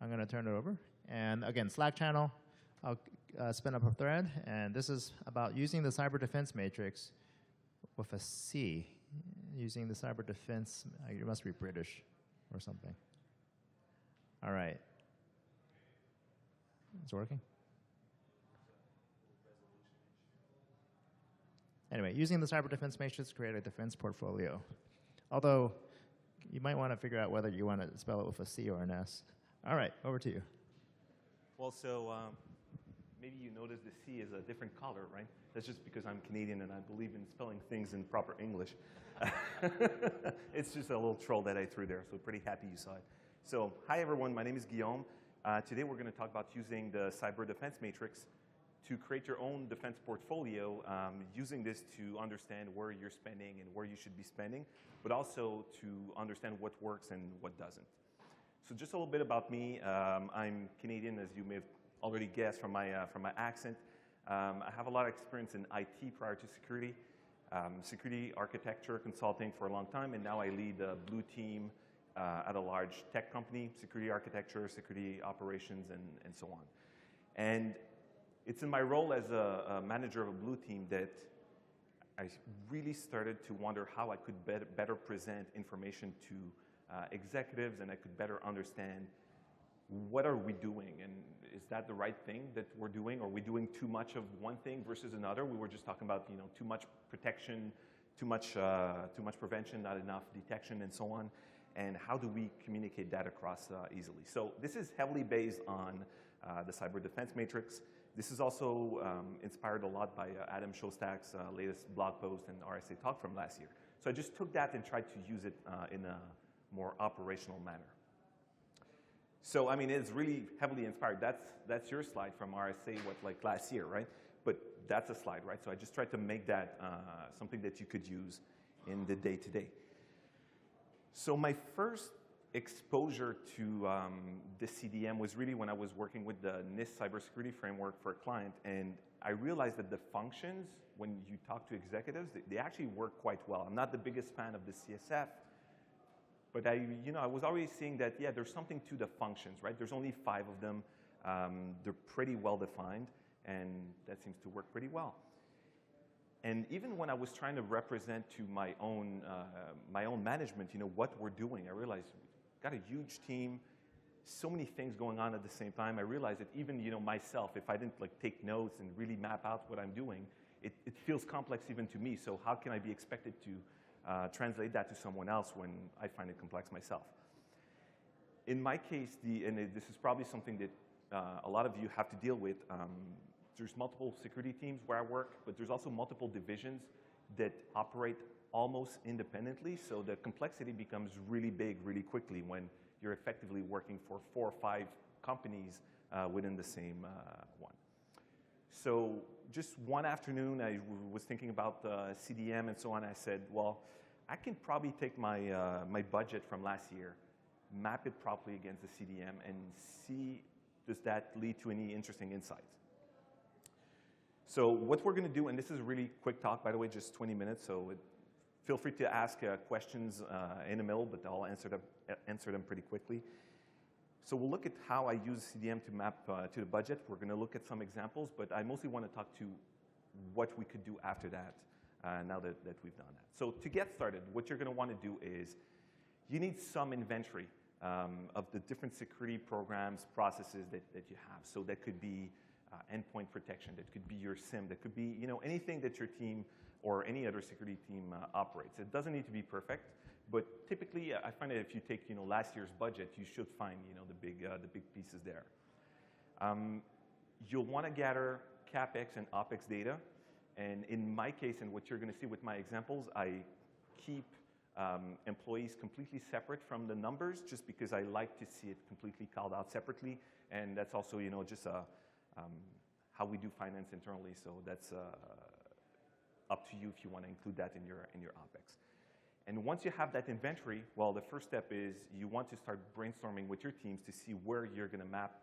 I'm going to turn it over. And again, Slack channel, I'll spin up a thread. And this is about using the cyber defense matrix with a C. Using the cyber defense, it must be British or something. All right. It's working? Anyway, using the cyber defense matrix to create a defense portfolio. Although, you might want to figure out whether you want to spell it with a C or an S. All right, over to you. Well, so maybe you noticed the C is a different color, right? That's just because I'm Canadian and I believe in spelling things in proper English. It's just a little troll that I threw there, so pretty happy you saw it. So, hi everyone, my name is Guillaume. Today we're going to talk about using the cyber defense matrix to create your own defense portfolio, using this to understand where you're spending and where you should be spending, but also to understand what works and what doesn't. So just a little bit about me. I'm Canadian, as you may have already guessed from my accent. I have a lot of experience in IT prior to security, security architecture consulting for a long time, and now I lead a blue team at a large tech company, security architecture, security operations, and so on. And it's in my role as a manager of a blue team that I really started to wonder how I could better present information to executives, and I could better understand what are we doing, and is that the right thing that we're doing? Are we doing too much of one thing versus another? We were just talking about too much protection, too much prevention, not enough detection, and so on. And how do we communicate that across easily? So this is heavily based on the cyber defense matrix. This is also inspired a lot by Adam Shostak's latest blog post and RSA talk from last year. So I just took that and tried to use it in a more operational manner. So I mean, it's really heavily inspired. That's your slide from RSA, like last year, right? But that's a slide, right? So I just tried to make that something that you could use in the day-to-day. So my first exposure to the CDM was really when I was working with the NIST cybersecurity framework for a client, and I realized that the functions, when you talk to executives, they actually work quite well. I'm not the biggest fan of the CSF, but I was already seeing that, yeah, there's something to the functions, right? There's only 5 of them. They're pretty well defined, and that seems to work pretty well. And even when I was trying to represent to my own management, what we're doing, I realized we've got a huge team, so many things going on at the same time. I realized that even myself, if I didn't take notes and really map out what I'm doing, it feels complex even to me. So how can I be expected to translate that to someone else when I find it complex myself? In my case, and this is probably something that a lot of you have to deal with. There's multiple security teams where I work, but there's also multiple divisions that operate almost independently. So the complexity becomes really big really quickly when you're effectively working for 4 or 5 companies within the same one. So just one afternoon, I was thinking about CDM and so on. I said, well, I can probably take my budget from last year, map it properly against the CDM, and see does that lead to any interesting insights. So what we're going to do, and this is a really quick talk, by the way, just 20 minutes, so feel free to ask questions in the middle, but I'll answer them pretty quickly. So we'll look at how I use CDM to map to the budget. We're going to look at some examples, but I mostly want to talk to what we could do after that, now that we've done that. So to get started, what you're going to want to do is you need some inventory of the different security programs, processes that you have. So that could be endpoint protection, that could be your SIM, that could be anything that your team or any other security team operates. It doesn't need to be perfect, but typically I find that if you take last year's budget, you should find the big pieces there. You'll want to gather CapEx and OpEx data, and in my case, and what you're going to see with my examples, I keep employees completely separate from the numbers, just because I like to see it completely called out separately, and that's also just how we do finance internally. So that's up to you if you want to include that in your OpEx. And once you have that inventory, well, the first step is you want to start brainstorming with your teams to see where you're going to map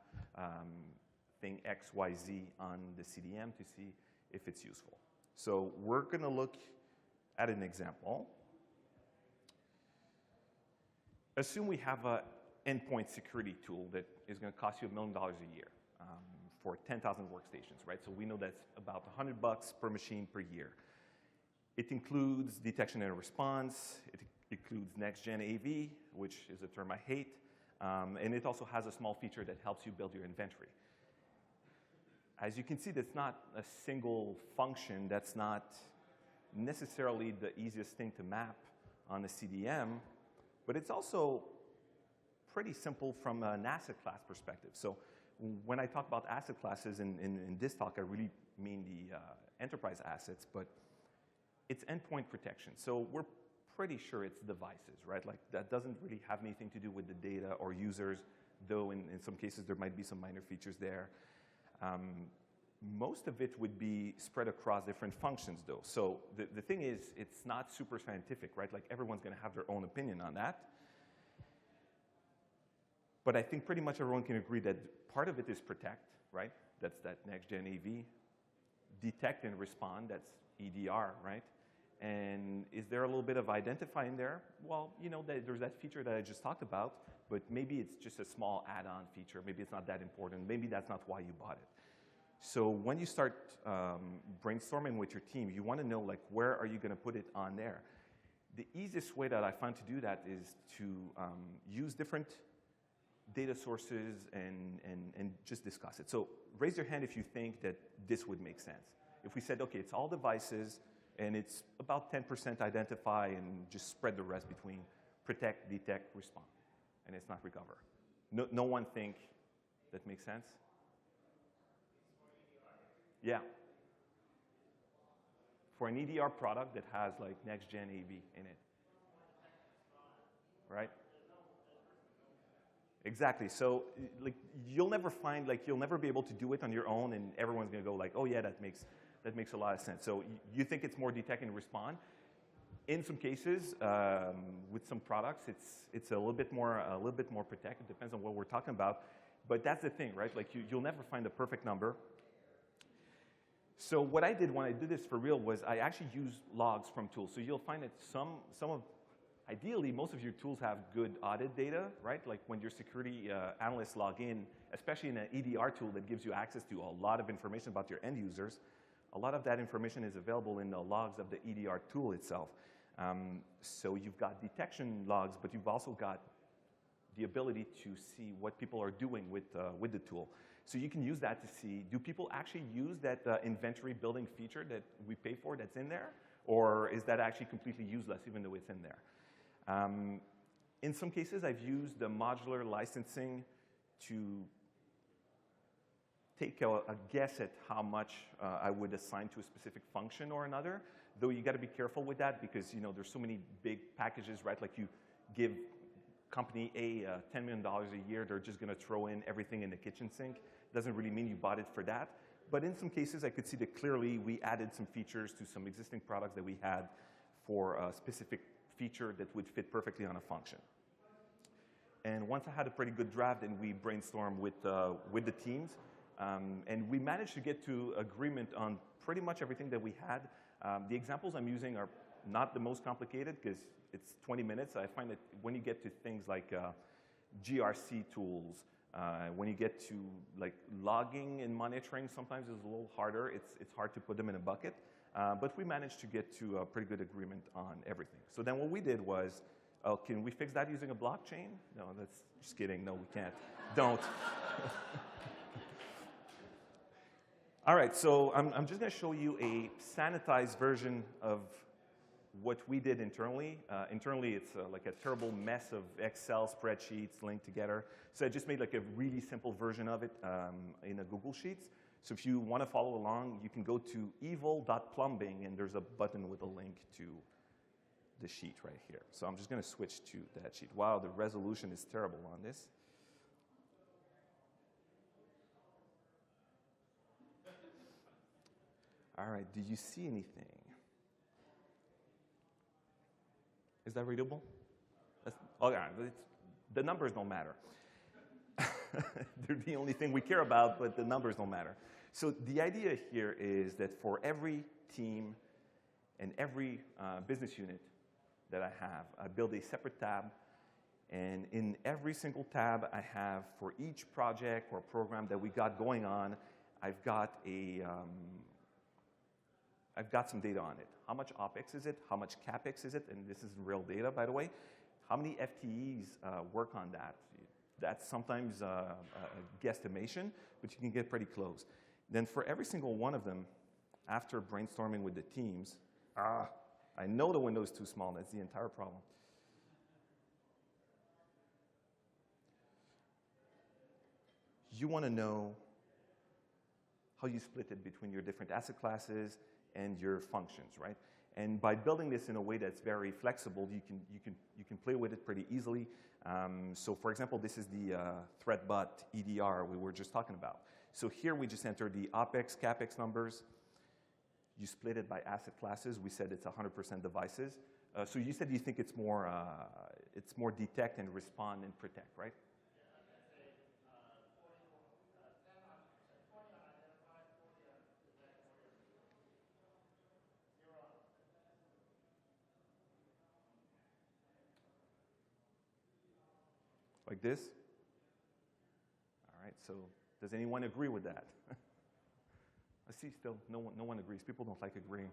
thing X, Y, Z on the CDM to see if it's useful. So we're going to look at an example. Assume we have an endpoint security tool that is going to cost you $1 million a year for 10,000 workstations, right? So we know that's about $100 per machine per year. It includes detection and response. It includes next-gen AV, which is a term I hate. And it also has a small feature that helps you build your inventory. As you can see, that's not a single function. That's not necessarily the easiest thing to map on a CDM, but it's also pretty simple from an asset class perspective. So when I talk about asset classes in this talk, I really mean the enterprise assets, but it's endpoint protection. So we're pretty sure it's devices, right? Like that doesn't really have anything to do with the data or users, though in some cases there might be some minor features there. Most of it would be spread across different functions, though. So the thing is, it's not super scientific, right? Like everyone's going to have their own opinion on that. But I think pretty much everyone can agree that part of it is protect, right? That's that next-gen AV. Detect and respond, that's EDR, right? And is there a little bit of identify in there? Well, you know, there's that feature that I just talked about, but maybe it's just a small add-on feature. Maybe it's not that important. Maybe that's not why you bought it. So when you start brainstorming with your team, you want to know, like, where are you going to put it on there? The easiest way that I find to do that is to use different data sources and just discuss it. So raise your hand if you think that this would make sense. If we said, okay, it's all devices, and it's about 10% identify, and just spread the rest between protect, detect, respond, and it's not recover. No one think that makes sense? Yeah. For an EDR product that has like next-gen AV in it, right? Exactly. So like you'll never be able to do it on your own, and everyone's going to go like, oh yeah, that makes a lot of sense. So you think it's more detect and respond. In some cases, with some products, it's a little bit more protect. It depends on what we're talking about. But that's the thing, right? Like you'll never find the perfect number. So what I did when I did this for real was I actually used logs from tools. So you'll find that ideally, most of your tools have good audit data, right? Like when your security analysts log in, especially in an EDR tool that gives you access to a lot of information about your end users, a lot of that information is available in the logs of the EDR tool itself. So you've got detection logs, but you've also got the ability to see what people are doing with the tool. So you can use that to see, do people actually use that inventory building feature that we pay for that's in there? Or is that actually completely useless even though it's in there? In some cases, I've used the modular licensing to take a guess at how much I would assign to a specific function or another, though you got to be careful with that because there's so many big packages, right? Like you give company A $10 million a year, they're just going to throw in everything in the kitchen sink. Doesn't really mean you bought it for that. But in some cases, I could see that clearly we added some features to some existing products that we had for a specific feature that would fit perfectly on a function. And once I had a pretty good draft, then we brainstormed with the teams. And we managed to get to agreement on pretty much everything that we had. The examples I'm using are not the most complicated because it's 20 minutes. I find that when you get to things like GRC tools, when you get to like logging and monitoring, sometimes it's a little harder. It's hard to put them in a bucket. But we managed to get to a pretty good agreement on everything. So then what we did was, can we fix that using a blockchain? No, that's just kidding. No, we can't. Don't. All right, so I'm just going to show you a sanitized version of what we did internally. Internally, it's like a terrible mess of Excel spreadsheets linked together. So I just made like a really simple version of it in a Google Sheets. So if you want to follow along, you can go to evil.plumbing, and there's a button with a link to the sheet right here. So I'm just going to switch to that sheet. Wow, the resolution is terrible on this. All right, do you see anything? Is that readable? The numbers don't matter. They're the only thing we care about, but the numbers don't matter. So the idea here is that for every team and every business unit that I have, I build a separate tab And in every single tab I have for each project or program that we got going on, I've got some data on it. How much OpEx is it? How much CapEx is it? And this is real data, by the way. How many FTEs work on that? That's sometimes a guesstimation, but you can get pretty close. Then for every single one of them, after brainstorming with the teams, I know the window is too small. That's the entire problem. You want to know how you split it between your different asset classes and your functions, right? And by building this in a way that's very flexible, you can play with it pretty easily. So for example, this is the ThreatBot EDR we were just talking about. So here we just enter the OpEx, CapEx numbers. You split it by asset classes. We said it's 100% devices. So you said you think it's more detect and respond and protect, right? Like this? All right, so does anyone agree with that? I see still no one agrees. People don't like agreeing.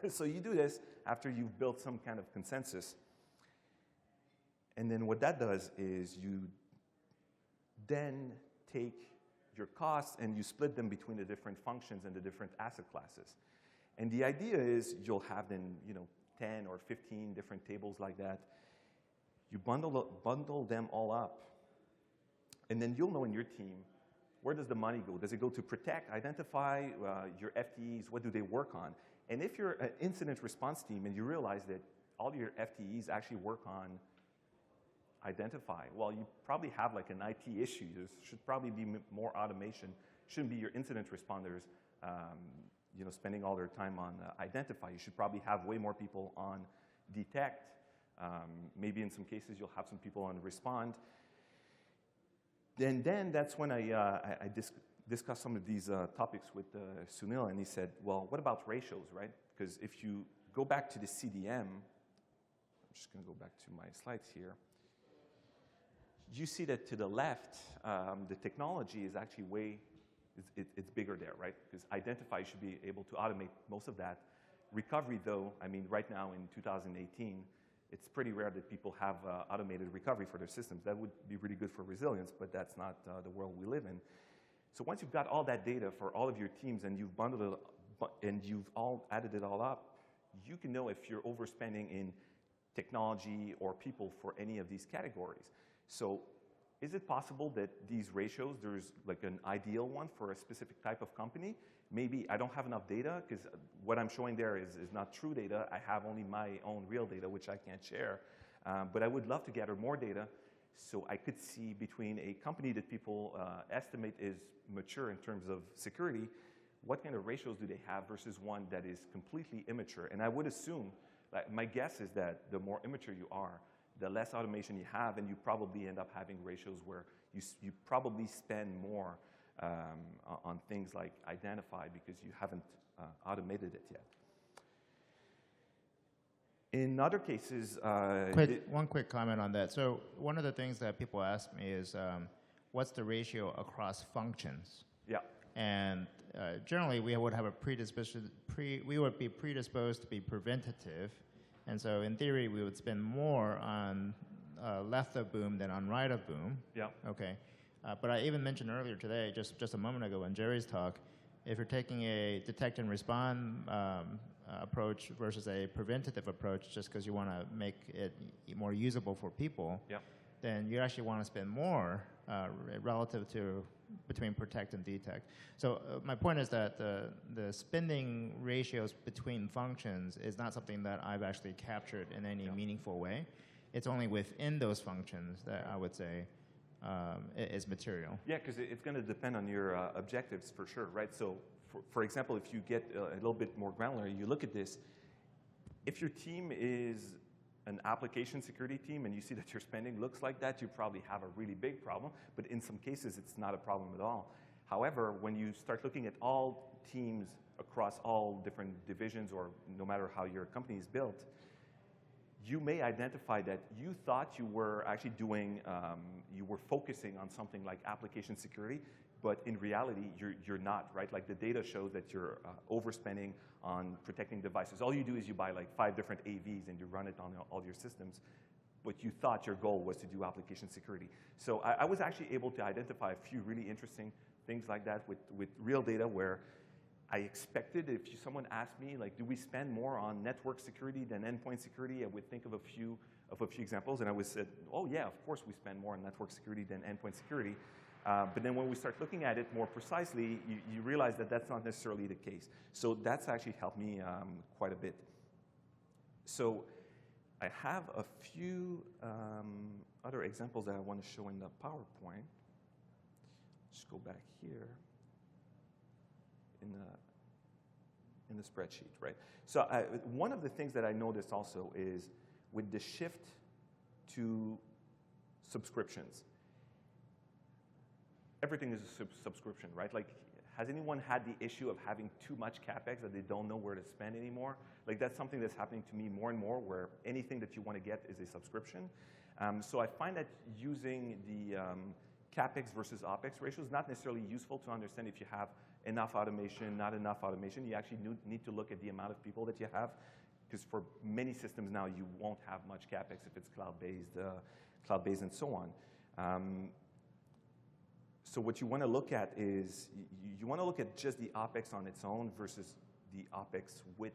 So you do this after you've built some kind of consensus. And then what that does is you then take your costs and you split them between the different functions and the different asset classes. And the idea is you'll have then 10 or 15 different tables like that. You bundle them all up, and then you'll know in your team, where does the money go? Does it go to protect, identify your FTEs? What do they work on? And if you're an incident response team and you realize that all your FTEs actually work on identify, well, you probably have like an IT issue. There should probably be more automation. Shouldn't be your incident responders spending all their time on identify. You should probably have way more people on detect. Maybe in some cases you'll have some people on respond. Then that's when I discussed some of these topics with Sunil, and he said, well, what about ratios, right? Because if you go back to the CDM, I'm just going to go back to my slides here. You see that to the left, the technology is actually it's bigger there, right? Because identify should be able to automate most of that. Recovery, though, I mean, right now in 2018, it's pretty rare that people have automated recovery for their systems. That would be really good for resilience, but that's not the world we live in. So once you've got all that data for all of your teams and you've bundled it and you've all added it all up, you can know if you're overspending in technology or people for any of these categories. So is it possible that these ratios, there's like an ideal one for a specific type of company? Maybe I don't have enough data because what I'm showing there is not true data. I have only my own real data, which I can't share. But I would love to gather more data so I could see between a company that people estimate is mature in terms of security, what kind of ratios do they have versus one that is completely immature. And I would assume, my guess is that the more immature you are, the less automation you have, and you probably end up having ratios where you probably spend more on things like identify because you haven't automated it yet. In other cases... one quick comment on that. So one of the things that people ask me is, what's the ratio across functions? Yeah. And generally, we would have a we would be predisposed to be preventative. And so in theory, we would spend more on left of boom than on right of boom. Yeah. Okay. But I even mentioned earlier today, just a moment ago in Jerry's talk, if you're taking a detect and respond approach versus a preventative approach just because you want to make it more usable for people, yeah, then you actually want to spend more relative to between protect and detect. So my point is that the spending ratios between functions is not something that I've actually captured in any meaningful way. It's only within those functions that I would say is material. Yeah, because it's going to depend on your objectives for sure, right? So, for example, if you get a little bit more granular, you look at this, if your team is an application security team and you see that your spending looks like that, you probably have a really big problem, but in some cases, it's not a problem at all. However, when you start looking at all teams across all different divisions or no matter how your company is built, you may identify that you thought you were actually doing, you were focusing on something like application security, but in reality, you're not, right? Like the data shows that you're overspending on protecting devices. All you do is you buy like 5 different AVs and you run it on all your systems, but you thought your goal was to do application security. So I was actually able to identify a few really interesting things like that with real data where I expected if someone asked me, like, do we spend more on network security than endpoint security? I would think of a few examples, and I would say, oh yeah, of course we spend more on network security than endpoint security. But then when we start looking at it more precisely, you realize that that's not necessarily the case. So that's actually helped me quite a bit. So I have a few other examples that I want to show in the PowerPoint. Just go back here in the spreadsheet, right? So one of the things that I noticed also is with the shift to subscriptions, everything is a subscription, right? Like, has anyone had the issue of having too much CapEx that they don't know where to spend anymore? Like, that's something that's happening to me more and more, where anything that you want to get is a subscription. So I find that using the CapEx versus OpEx ratio is not necessarily useful to understand if you have enough automation, not enough automation. You actually need to look at the amount of people that you have, because for many systems now, you won't have much CapEx if it's cloud-based and so on. So what you want to look at is, you want to look at just the OpEx on its own versus the OpEx with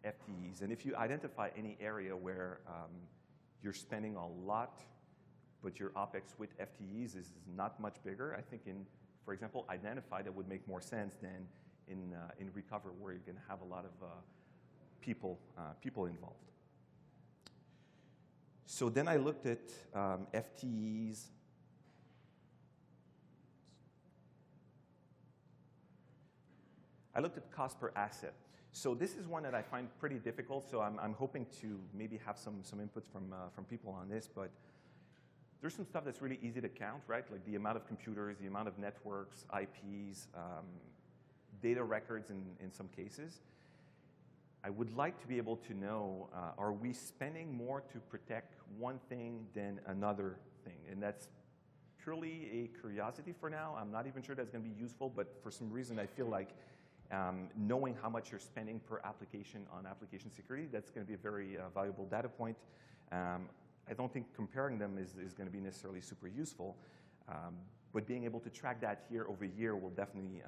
FTEs. And if you identify any area where you're spending a lot, but your OpEx with FTEs is not much bigger, I think for example, identify that would make more sense than in recover, where you're going to have a lot of people involved. So then I looked at FTEs. I looked at cost per asset. So this is one that I find pretty difficult, so I'm hoping to maybe have some inputs from people on this, but there's some stuff that's really easy to count, right? Like the amount of computers, the amount of networks, IPs, data records in some cases. I would like to be able to know, are we spending more to protect one thing than another thing? And that's purely a curiosity for now. I'm not even sure that's going to be useful, but for some reason I feel like knowing how much you're spending per application on application security, that's going to be a very valuable data point. I don't think comparing them is going to be necessarily super useful, but being able to track that year over year will definitely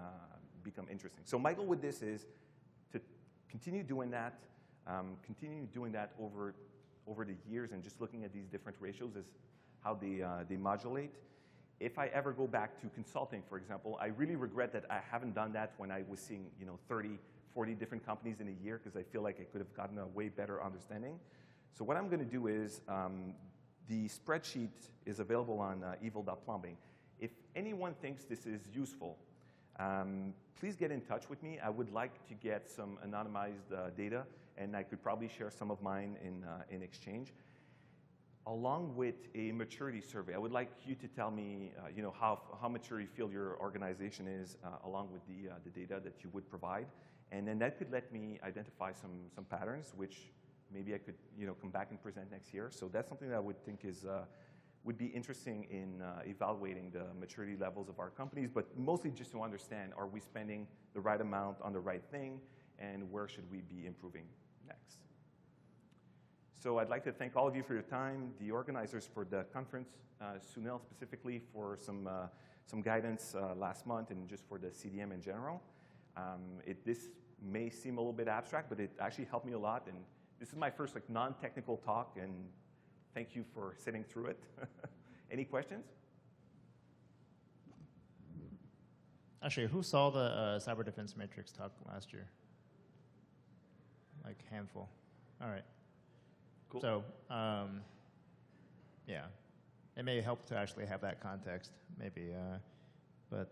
become interesting. So my goal with this is to continue doing that over the years, and just looking at these different ratios as how they modulate. If I ever go back to consulting, for example, I really regret that I haven't done that when I was seeing 30, 40 different companies in a year, because I feel like I could have gotten a way better understanding. So what I'm going to do is, the spreadsheet is available on evil.plumbing. If anyone thinks this is useful, please get in touch with me. I would like to get some anonymized data, and I could probably share some of mine in exchange. Along with a maturity survey, I would like you to tell me how mature you feel your organization is, along with the data that you would provide. And then that could let me identify some patterns, which maybe I could come back and present next year. So that's something that I would think would be interesting in evaluating the maturity levels of our companies, but mostly just to understand, are we spending the right amount on the right thing, and where should we be improving next? So I'd like to thank all of you for your time, the organizers for the conference, Sunil specifically for some guidance last month, and just for the CDM in general. This may seem a little bit abstract, but it actually helped me a lot, and this is my first non-technical talk, and thank you for sitting through it. Any questions? Actually, who saw the Cyber Defense Matrix talk last year? Like handful. All right. Cool. So, yeah, it may help to actually have that context, maybe, but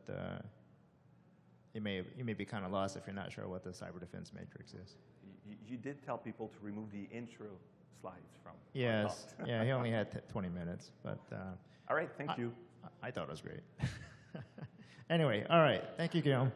you may be kind of lost if you're not sure what the Cyber Defense Matrix is. You did tell people to remove the intro slides from. Yes, yeah, he only had 20 minutes, but. All right, thank you. I thought it was great. Anyway, all right, thank you, Guillaume.